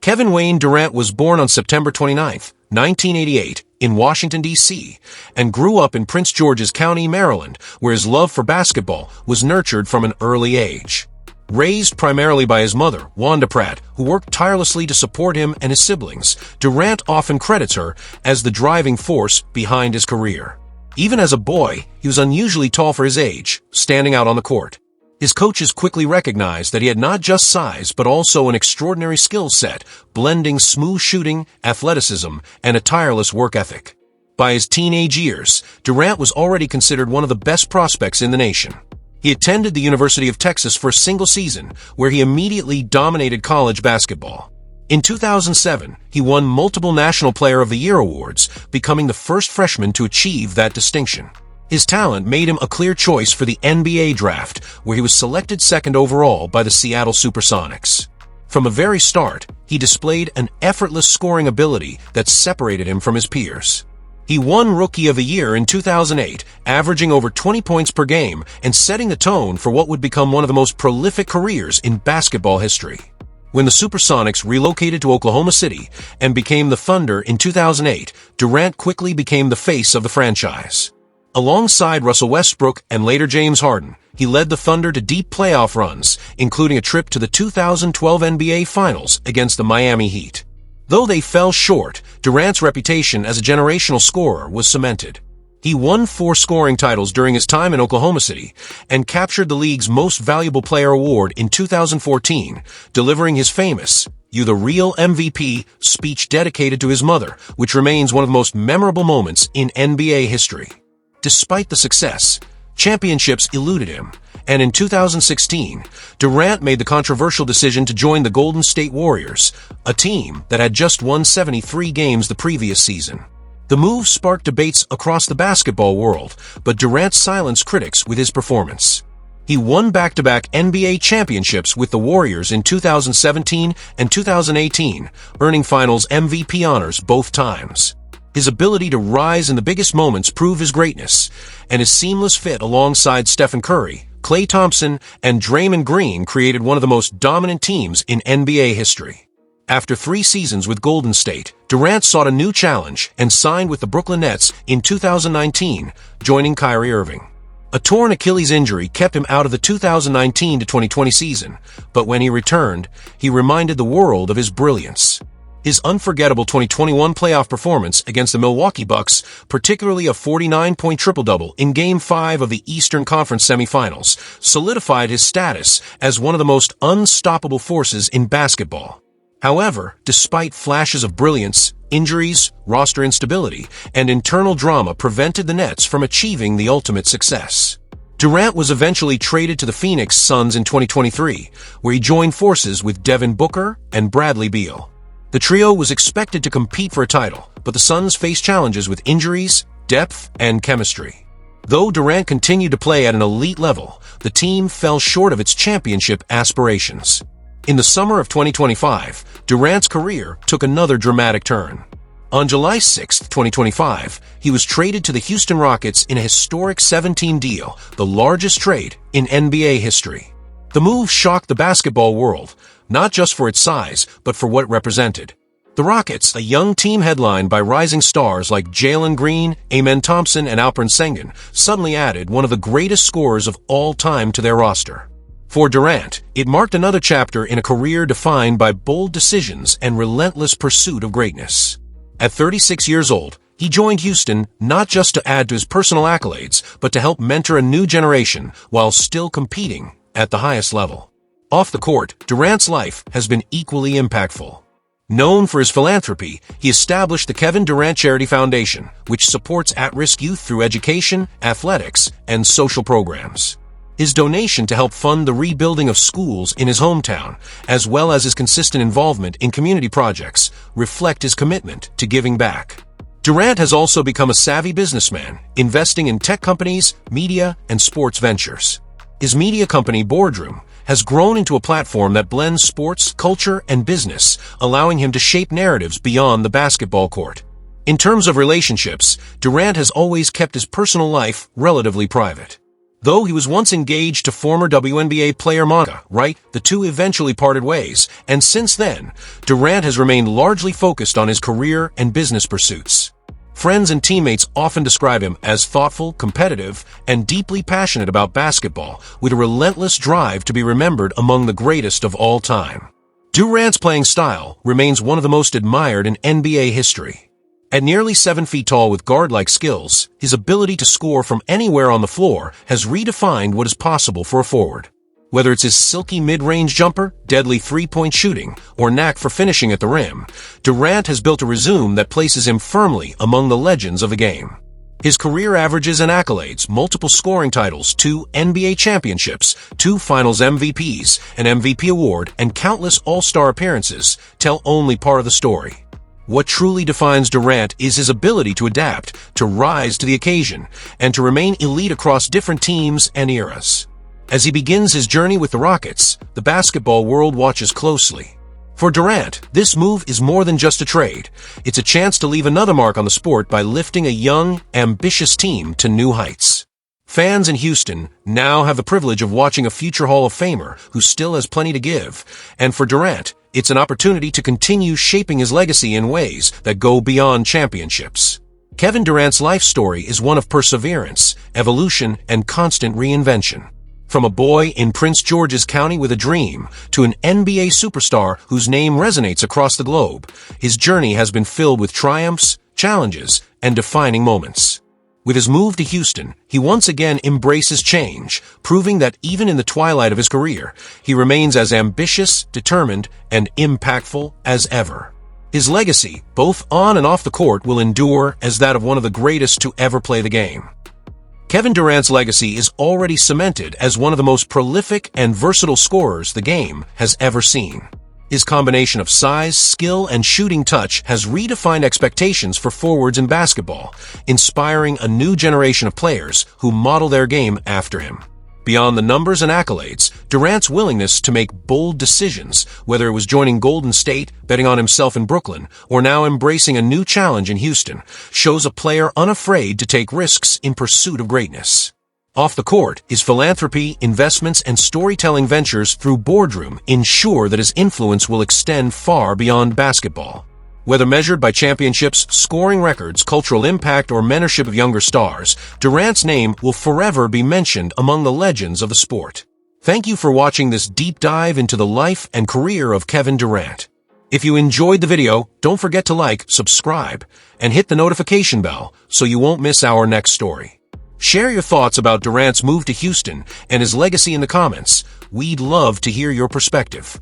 Kevin Wayne Durant was born on September 29, 1988, in Washington, D.C., and grew up in Prince George's County, Maryland, where his love for basketball was nurtured from an early age. Raised primarily by his mother, Wanda Pratt, who worked tirelessly to support him and his siblings, Durant often credits her as the driving force behind his career. Even as a boy, he was unusually tall for his age, standing out on the court. His coaches quickly recognized that he had not just size, but also an extraordinary skill set, blending smooth shooting, athleticism, and a tireless work ethic. By his teenage years, Durant was already considered one of the best prospects in the nation. He attended the University of Texas for a single season, where he immediately dominated college basketball. In 2007, he won multiple National Player of the Year awards, becoming the first freshman to achieve that distinction. His talent made him a clear choice for the NBA draft, where he was selected second overall by the Seattle Supersonics. From the very start, he displayed an effortless scoring ability that separated him from his peers. He won Rookie of the Year in 2008, averaging over 20 points per game and setting the tone for what would become one of the most prolific careers in basketball history. When the Supersonics relocated to Oklahoma City and became the Thunder in 2008, Durant quickly became the face of the franchise. Alongside Russell Westbrook and later James Harden, he led the Thunder to deep playoff runs, including a trip to the 2012 NBA Finals against the Miami Heat. Though they fell short, Durant's reputation as a generational scorer was cemented. He won 4 scoring titles during his time in Oklahoma City and captured the league's Most Valuable Player award in 2014, delivering his famous "You the Real MVP" speech dedicated to his mother, which remains one of the most memorable moments in NBA history. Despite the success, championships eluded him, and in 2016, Durant made the controversial decision to join the Golden State Warriors, a team that had just won 73 games the previous season. The move sparked debates across the basketball world, but Durant silenced critics with his performance. He won back-to-back NBA championships with the Warriors in 2017 and 2018, earning Finals MVP honors both times. His ability to rise in the biggest moments proved his greatness, and his seamless fit alongside Stephen Curry, Klay Thompson, and Draymond Green created one of the most dominant teams in NBA history. After 3 seasons with Golden State, Durant sought a new challenge and signed with the Brooklyn Nets in 2019, joining Kyrie Irving. A torn Achilles injury kept him out of the 2019-2020 season, but when he returned, he reminded the world of his brilliance. His unforgettable 2021 playoff performance against the Milwaukee Bucks, particularly a 49-point triple-double in Game 5 of the Eastern Conference semifinals, solidified his status as one of the most unstoppable forces in basketball. However, despite flashes of brilliance, injuries, roster instability, and internal drama prevented the Nets from achieving the ultimate success. Durant was eventually traded to the Phoenix Suns in 2023, where he joined forces with Devin Booker and Bradley Beal. The trio was expected to compete for a title, but the Suns faced challenges with injuries, depth, and chemistry. Though Durant continued to play at an elite level, the team fell short of its championship aspirations. In the summer of 2025, Durant's career took another dramatic turn. On July 6, 2025, he was traded to the Houston Rockets in a historic 7-team deal, the largest trade in NBA history. The move shocked the basketball world, not just for its size, but for what it represented. The Rockets, a young team headlined by rising stars like Jalen Green, Amen Thompson, and Alperen Sengun, suddenly added one of the greatest scorers of all time to their roster. For Durant, it marked another chapter in a career defined by bold decisions and relentless pursuit of greatness. At 36 years old, he joined Houston not just to add to his personal accolades, but to help mentor a new generation while still competing at the highest level. Off the court, Durant's life has been equally impactful. Known for his philanthropy, he established the Kevin Durant Charity Foundation, which supports at-risk youth through education, athletics, and social programs. His donation to help fund the rebuilding of schools in his hometown, as well as his consistent involvement in community projects, reflect his commitment to giving back. Durant has also become a savvy businessman, investing in tech companies, media, and sports ventures. His media company, Boardroom, has grown into a platform that blends sports, culture, and business, allowing him to shape narratives beyond the basketball court. In terms of relationships, Durant has always kept his personal life relatively private. Though he was once engaged to former WNBA player Monica Wright, the two eventually parted ways, and since then, Durant has remained largely focused on his career and business pursuits. Friends and teammates often describe him as thoughtful, competitive, and deeply passionate about basketball, with a relentless drive to be remembered among the greatest of all time. Durant's playing style remains one of the most admired in NBA history. At nearly 7 feet tall with guard-like skills, his ability to score from anywhere on the floor has redefined what is possible for a forward. Whether it's his silky mid-range jumper, deadly three-point shooting, or knack for finishing at the rim, Durant has built a resume that places him firmly among the legends of the game. His career averages and accolades, multiple scoring titles, 2 NBA championships, 2 Finals MVPs, an MVP award, and countless All-Star appearances tell only part of the story. What truly defines Durant is his ability to adapt, to rise to the occasion, and to remain elite across different teams and eras. As he begins his journey with the Rockets, the basketball world watches closely. For Durant, this move is more than just a trade. It's a chance to leave another mark on the sport by lifting a young, ambitious team to new heights. Fans in Houston now have the privilege of watching a future Hall of Famer who still has plenty to give, and for Durant, it's an opportunity to continue shaping his legacy in ways that go beyond championships. Kevin Durant's life story is one of perseverance, evolution, and constant reinvention. From a boy in Prince George's County with a dream to an NBA superstar whose name resonates across the globe, his journey has been filled with triumphs, challenges, and defining moments. With his move to Houston, he once again embraces change, proving that even in the twilight of his career, he remains as ambitious, determined, and impactful as ever. His legacy, both on and off the court, will endure as that of one of the greatest to ever play the game. Kevin Durant's legacy is already cemented as one of the most prolific and versatile scorers the game has ever seen. His combination of size, skill, and shooting touch has redefined expectations for forwards in basketball, inspiring a new generation of players who model their game after him. Beyond the numbers and accolades, Durant's willingness to make bold decisions, whether it was joining Golden State, betting on himself in Brooklyn, or now embracing a new challenge in Houston, shows a player unafraid to take risks in pursuit of greatness. Off the court, his philanthropy, investments, and storytelling ventures through Boardroom ensure that his influence will extend far beyond basketball. Whether measured by championships, scoring records, cultural impact, or mentorship of younger stars, Durant's name will forever be mentioned among the legends of the sport. Thank you for watching this deep dive into the life and career of Kevin Durant. If you enjoyed the video, don't forget to like, subscribe, and hit the notification bell so you won't miss our next story. Share your thoughts about Durant's move to Houston and his legacy in the comments. We'd love to hear your perspective.